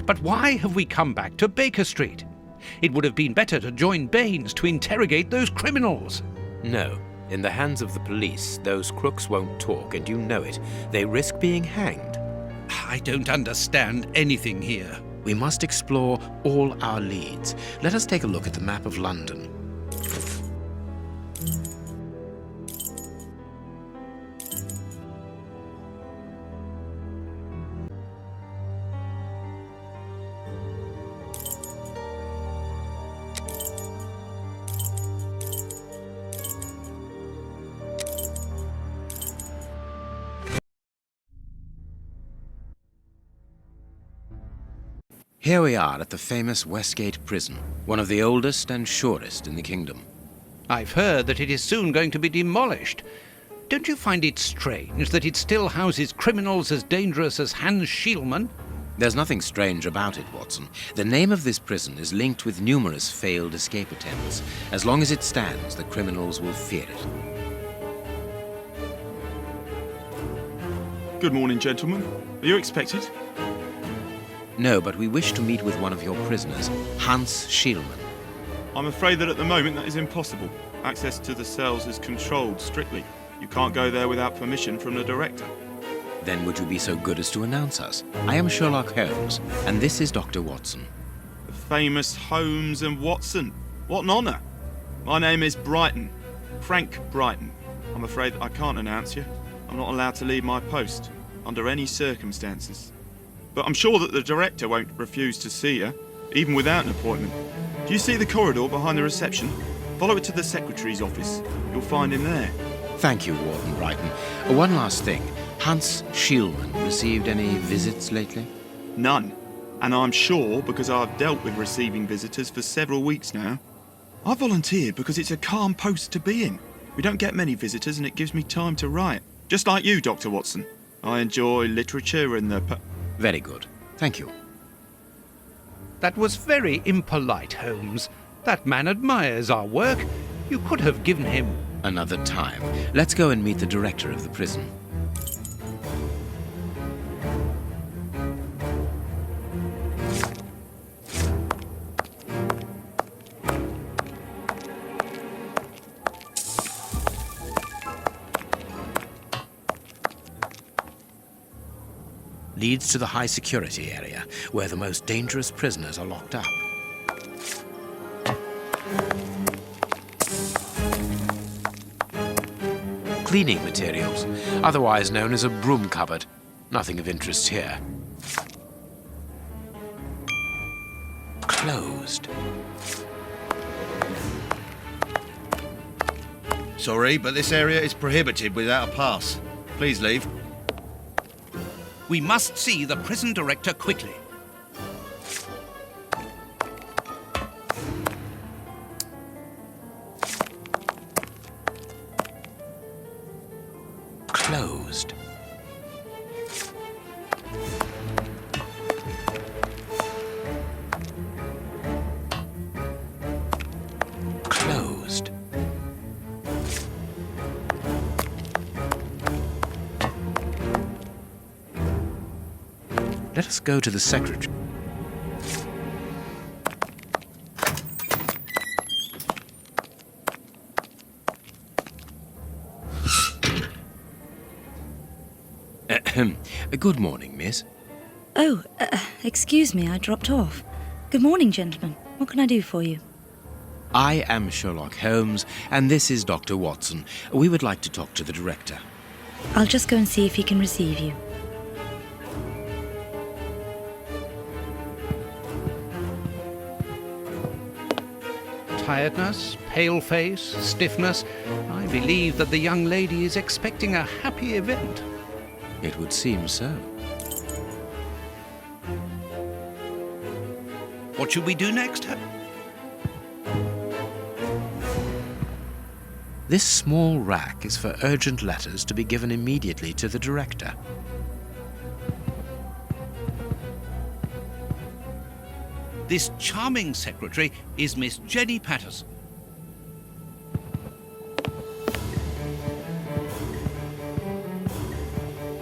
But why have we come back to Baker Street? It would have been better to join Baines to interrogate those criminals. No. In the hands of the police, those crooks won't talk, and you know it. They risk being hanged. I don't understand anything here. We must explore all our leads. Let us take a look at the map of London. Here we are at the famous Westgate Prison, one of the oldest and surest in the kingdom. I've heard that it is soon going to be demolished. Don't you find it strange that it still houses criminals as dangerous as Hans Schielmann? There's nothing strange about it, Watson. The name of this prison is linked with numerous failed escape attempts. As long as it stands, the criminals will fear it. Good morning, gentlemen. Are you expected? No, but we wish to meet with one of your prisoners, Hans Schielmann. I'm afraid that at the moment that is impossible. Access to the cells is controlled strictly. You can't go there without permission from the director. Then would you be so good as to announce us? I am Sherlock Holmes, and this is Dr. Watson. The famous Holmes and Watson. What an honour. My name is Brighton. Frank Brighton. I'm afraid I can't announce you. I'm not allowed to leave my post, under any circumstances. But I'm sure that the director won't refuse to see you, even without an appointment. Do you see the corridor behind the reception? Follow it to the secretary's office. You'll find him there. Thank you, Warden Brighton. One last thing. Hans Schielmann received any visits lately? None. And I'm sure because I've dealt with receiving visitors for several weeks now. I volunteered because it's a calm post to be in. We don't get many visitors and it gives me time to write. Just like you, Dr. Watson. I enjoy literature and the... Very good. Thank you. That was very impolite, Holmes. That man admires our work. You could have given him... Another time. Let's go and meet the director of the prison. Leads to the high security area, where the most dangerous prisoners are locked up. Cleaning materials, otherwise known as a broom cupboard. Nothing of interest here. Closed. Sorry, but this area is prohibited without a pass. Please leave. We must see the prison director quickly. Closed. Closed. Let us go to the secretary. Good morning, miss. Oh, excuse me, I dropped off. Good morning, gentlemen. What can I do for you? I am Sherlock Holmes, and this is Dr. Watson. We would like to talk to the director. I'll just go and see if he can receive you. Tiredness, pale face, stiffness. I believe that the young lady is expecting a happy event. It would seem so. What should we do next? This small rack is for urgent letters to be given immediately to the director. This charming secretary is Miss Jenny Patterson.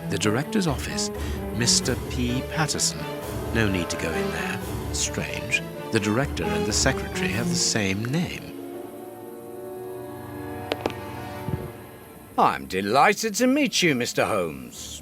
The director's office, Mr. P. Patterson. No need to go in there. Strange. The director and the secretary have the same name. I'm delighted to meet you, Mr. Holmes.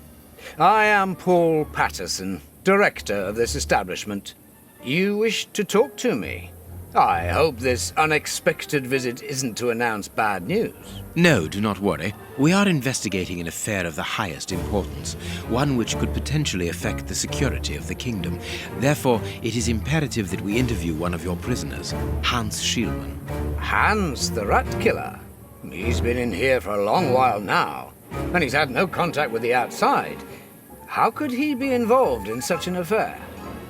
I am Paul Patterson, director of this establishment. You wish to talk to me? I hope this unexpected visit isn't to announce bad news. No, do not worry. We are investigating an affair of the highest importance, one which could potentially affect the security of the kingdom. Therefore, it is imperative that we interview one of your prisoners, Hans Schielmann. Hans, the rat killer. He's been in here for a long while now, and he's had no contact with the outside. How could he be involved in such an affair?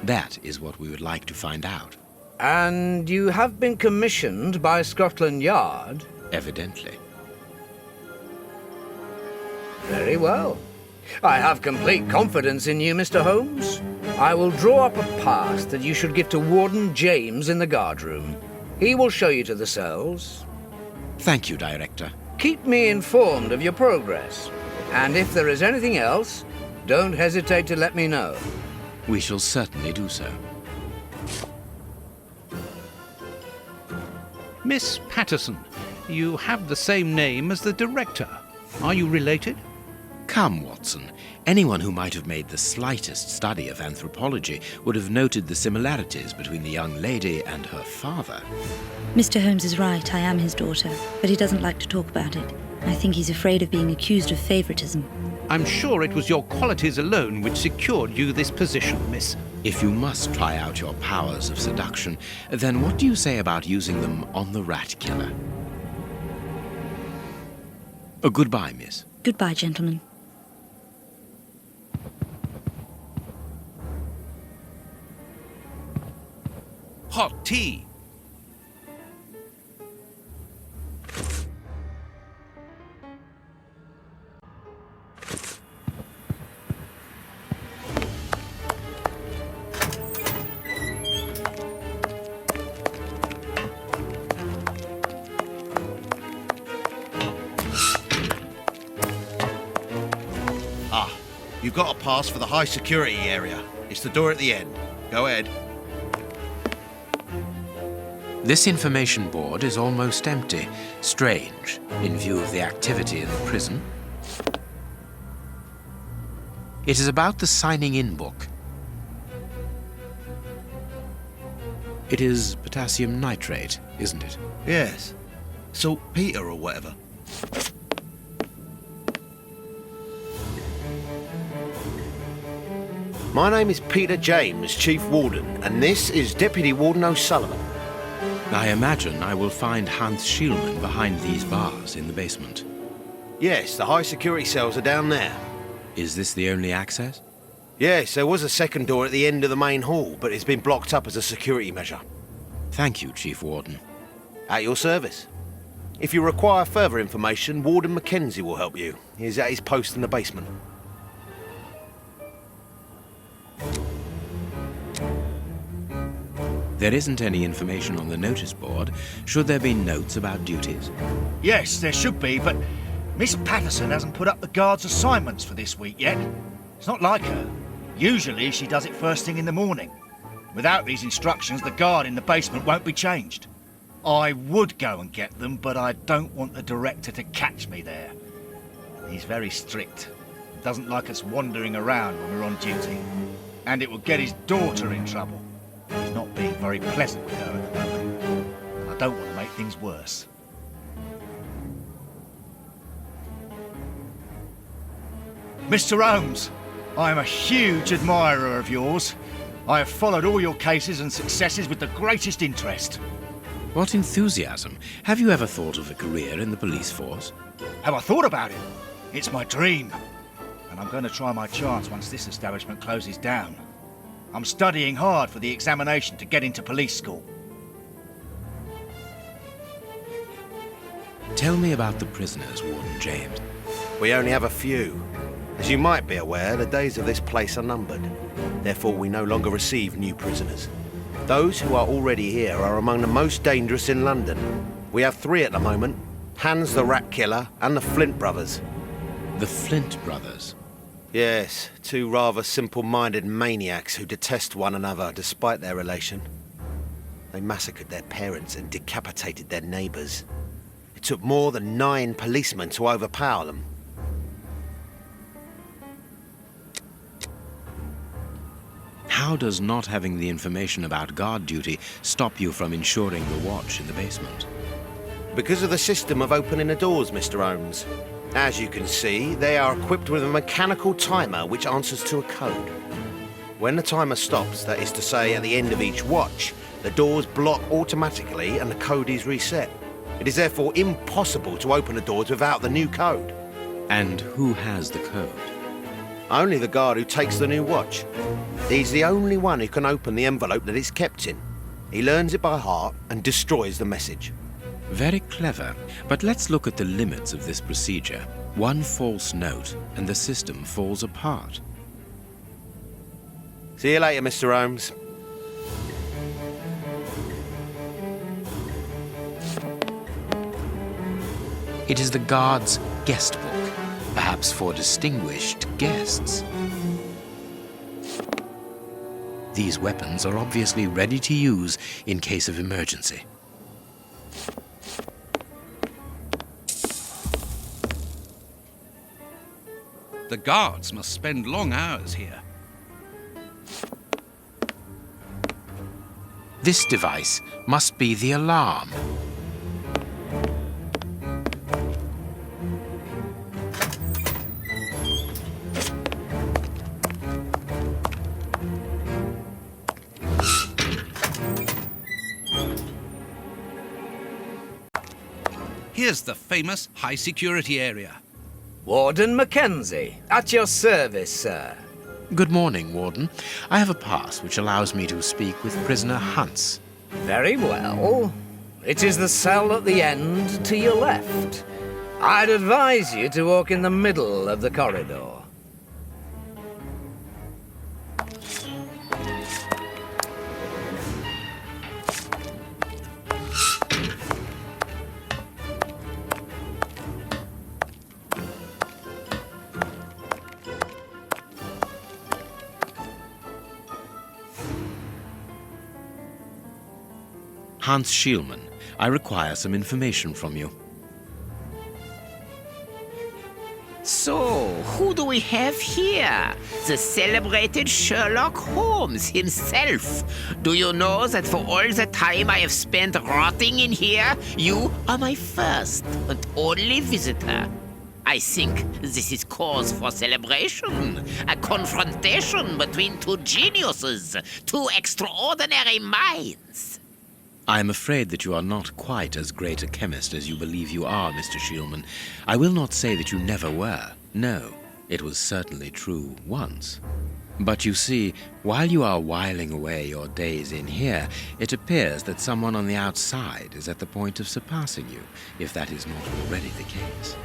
That is what we would like to find out. And you have been commissioned by Scotland Yard? Evidently. Very well. I have complete confidence in you, Mr. Holmes. I will draw up a pass that you should give to Warden James in the guardroom. He will show you to the cells. Thank you, Director. Keep me informed of your progress. And if there is anything else, don't hesitate to let me know. We shall certainly do so. Miss Patterson, you have the same name as the director. Are you related? Come, Watson. Anyone who might have made the slightest study of anthropology would have noted the similarities between the young lady and her father. Mr. Holmes is right, I am his daughter, but he doesn't like to talk about it. I think he's afraid of being accused of favoritism. I'm sure it was your qualities alone which secured you this position, miss. If you must try out your powers of seduction, then what do you say about using them on the rat killer? Goodbye, miss. Goodbye, gentlemen. Hot tea. You've got a pass for the high security area. It's the door at the end. Go ahead. This information board is almost empty. Strange, in view of the activity in the prison. It is about the signing-in book. It is potassium nitrate, isn't it? Yes. Saltpeter or whatever. My name is Peter James, Chief Warden, and this is Deputy Warden O'Sullivan. I imagine I will find Hans Schielmann behind these bars in the basement. Yes, the high security cells are down there. Is this the only access? Yes, there was a second door at the end of the main hall, but it's been blocked up as a security measure. Thank you, Chief Warden. At your service. If you require further information, Warden Mackenzie will help you. He's at his post in the basement. There isn't any information on the notice board. Should there be notes about duties? Yes, there should be, but Miss Patterson hasn't put up the guard's assignments for this week yet. It's not like her. Usually she does it first thing in the morning. Without these instructions, the guard in the basement won't be changed. I would go and get them, but I don't want the director to catch me there. He's very strict. Doesn't like us wandering around when we're on duty. And it will get his daughter in trouble. He's not being very pleasant with her at the moment. And I don't want to make things worse. Mr. Holmes, I am a huge admirer of yours. I have followed all your cases and successes with the greatest interest. What enthusiasm! Have you ever thought of a career in the police force? Have I thought about it? It's my dream. And I'm going to try my chance once this establishment closes down. I'm studying hard for the examination to get into police school. Tell me about the prisoners, Warden James. We only have a few. As you might be aware, the days of this place are numbered. Therefore, we no longer receive new prisoners. Those who are already here are among the most dangerous in London. We have 3 at the moment. Hans the Rat Killer and the Flint Brothers. The Flint brothers. Yes, two rather simple-minded maniacs who detest one another despite their relation. They massacred their parents and decapitated their neighbours. It took more than 9 policemen to overpower them. How does not having the information about guard duty stop you from ensuring the watch in the basement? Because of the system of opening the doors, Mr. Holmes. As you can see, they are equipped with a mechanical timer which answers to a code. When the timer stops, that is to say at the end of each watch, the doors block automatically and the code is reset. It is therefore impossible to open the doors without the new code. And who has the code? Only the guard who takes the new watch. He's the only one who can open the envelope that it's kept in. He learns it by heart and destroys the message. Very clever, but let's look at the limits of this procedure. One false note, and the system falls apart. See you later, Mr. Holmes. It is the guard's guest book, perhaps for distinguished guests. These weapons are obviously ready to use in case of emergency. The guards must spend long hours here. This device must be the alarm. Here's the famous high-security area. Warden Mackenzie, at your service, sir. Good morning, Warden. I have a pass which allows me to speak with prisoner Hunts. Very well. It is the cell at the end to your left. I'd advise you to walk in the middle of the corridor. Hans Schielman, I require some information from you. So, who do we have here? The celebrated Sherlock Holmes himself. Do you know that for all the time I have spent rotting in here, you are my first and only visitor? I think this is cause for celebration. A confrontation between two geniuses, two extraordinary minds. I am afraid that you are not quite as great a chemist as you believe you are, Mr. Schielman. I will not say that you never were. No, it was certainly true once. But you see, while you are whiling away your days in here, it appears that someone on the outside is at the point of surpassing you, if that is not already the case.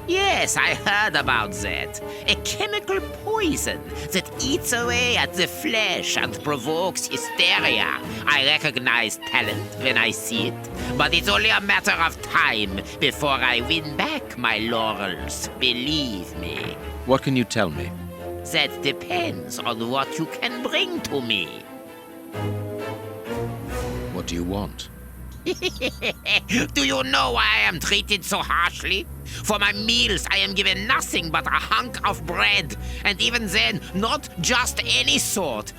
Yes, I heard about that. A chemical poison that eats away at the flesh and provokes hysteria. I recognize talent when I see it, but it's only a matter of time before I win back my laurels. Believe me. What can you tell me? That depends on what you can bring to me. What do you want? Do you know why I am treated so harshly? For my meals, I am given nothing but a hunk of bread, and even then, not just any sort.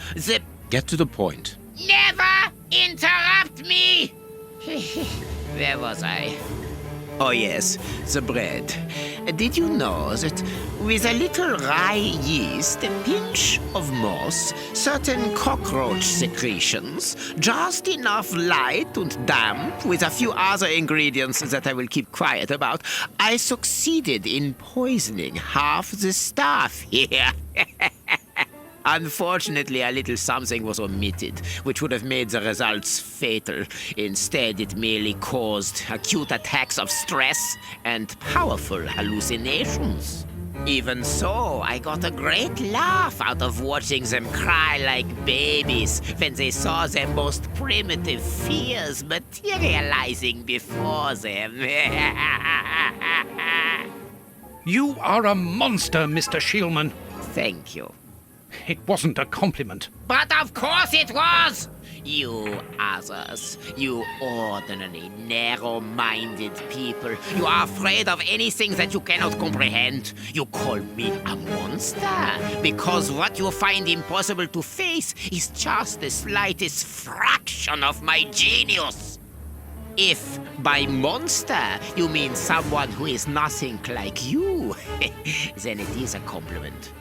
Get to the point. Never interrupt me! Where was I? Oh yes, the bread. Did you know that with a little rye yeast, a pinch of moss, certain cockroach secretions, just enough light and damp, with a few other ingredients that I will keep quiet about, I succeeded in poisoning half the staff here. Unfortunately, a little something was omitted, which would have made the results fatal. Instead, it merely caused acute attacks of stress and powerful hallucinations. Even so, I got a great laugh out of watching them cry like babies when they saw their most primitive fears materializing before them. You are a monster, Mr. Schielman. Thank you. It wasn't a compliment. But of course it was! You others, you ordinary, narrow-minded people, you are afraid of anything that you cannot comprehend. You call me a monster because what you find impossible to face is just the slightest fraction of my genius. If by monster you mean someone who is nothing like you, then it is a compliment.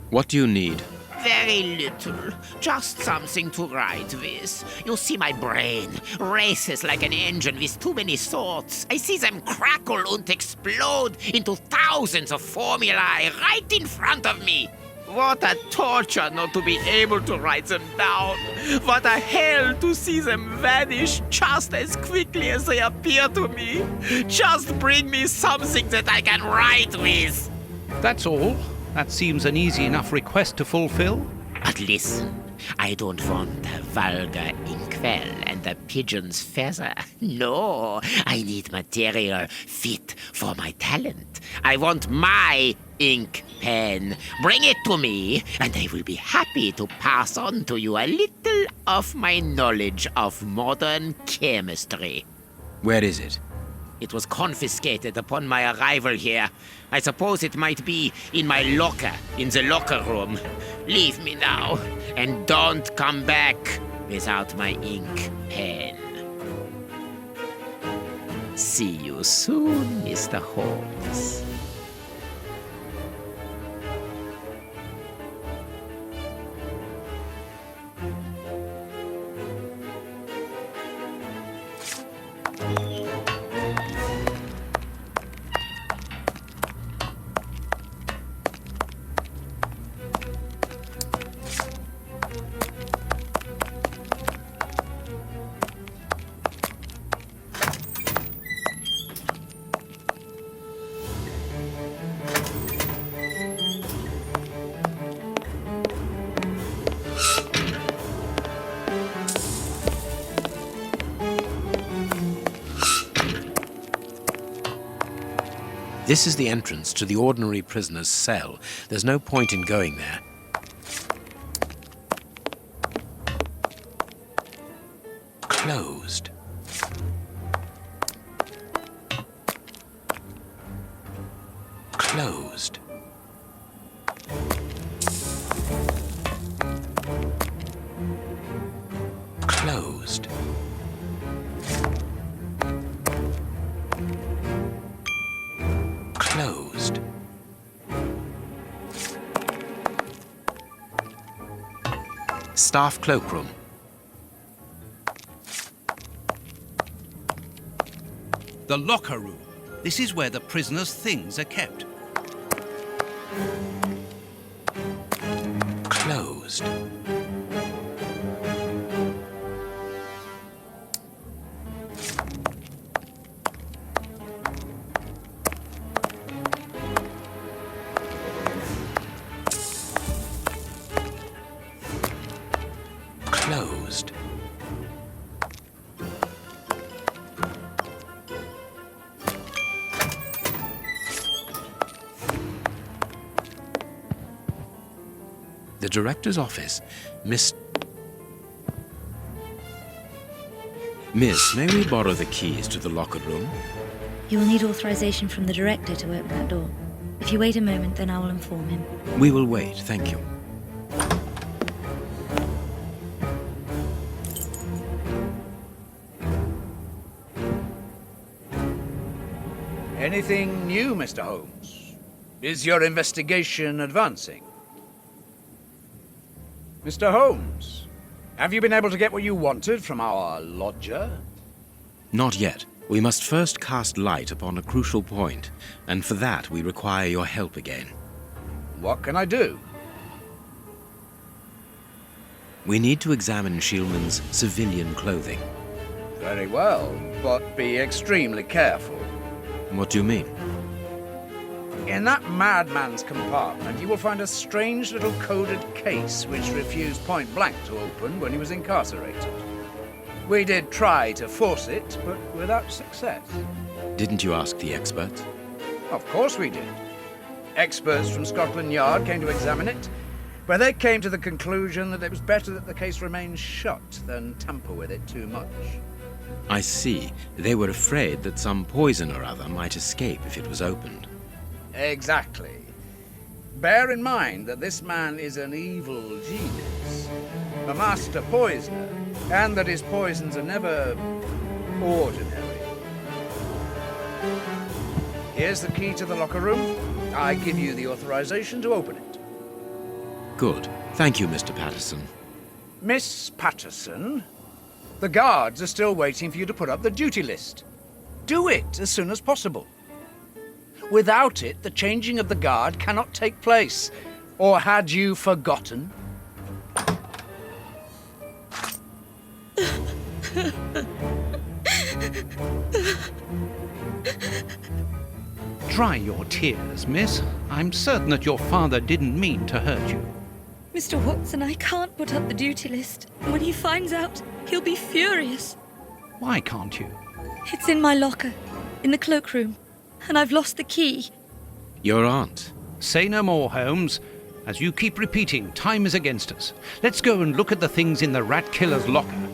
What do you need? Very little. Just something to write with. You see, my brain races like an engine with too many thoughts. I see them crackle and explode into thousands of formulae right in front of me. What a torture not to be able to write them down. What a hell to see them vanish just as quickly as they appear to me. Just bring me something that I can write with. That's all. That seems an easy enough request to fulfill. But listen, I don't want the vulgar inkwell and the pigeon's feather. No, I need material fit for my talent. I want my ink pen. Bring it to me, and I will be happy to pass on to you a little of my knowledge of modern chemistry. Where is it? It was confiscated upon my arrival here. I suppose it might be in my locker, in the locker room. Leave me now, and don't come back without my ink pen. See you soon, Mr. Holmes. This is the entrance to the ordinary prisoner's cell. There's no point in going there. Closed. Closed. Closed. Closed. Staff cloakroom. The locker room. This is where the prisoner's things are kept. Closed. Closed. The director's office. Miss, may we borrow the keys to the locker room? You will need authorization from the director to open that door. If you wait a moment, then I will inform him. We will wait, thank you. Anything new, Mr. Holmes? Is your investigation advancing? Mr. Holmes, have you been able to get what you wanted from our lodger? Not yet. We must first cast light upon a crucial point, and for that we require your help again. What can I do? We need to examine Shieldman's civilian clothing. Very well, but be extremely careful. What do you mean? In that madman's compartment, you will find a strange little coded case which refused point blank to open when he was incarcerated. We did try to force it, but without success. Didn't you ask the experts? Of course we did. Experts from Scotland Yard came to examine it, where they came to the conclusion that it was better that the case remain shut than tamper with it too much. I see. They were afraid that some poison or other might escape if it was opened. Exactly. Bear in mind that this man is an evil genius, a master poisoner, and that his poisons are never ordinary. Here's the key to the locker room. I give you the authorization to open it. Good. Thank you, Mr. Patterson. Miss Patterson, the guards are still waiting for you to put up the duty list. Do it as soon as possible. Without it, the changing of the guard cannot take place. Or had you forgotten? Dry your tears, miss. I'm certain that your father didn't mean to hurt you. Mr. Watson, I can't put up the duty list. When he finds out, he'll be furious. Why can't you? It's in my locker, in the cloakroom, and I've lost the key. Your aunt. Say no more, Holmes. As you keep repeating, time is against us. Let's go and look at the things in the rat killer's locker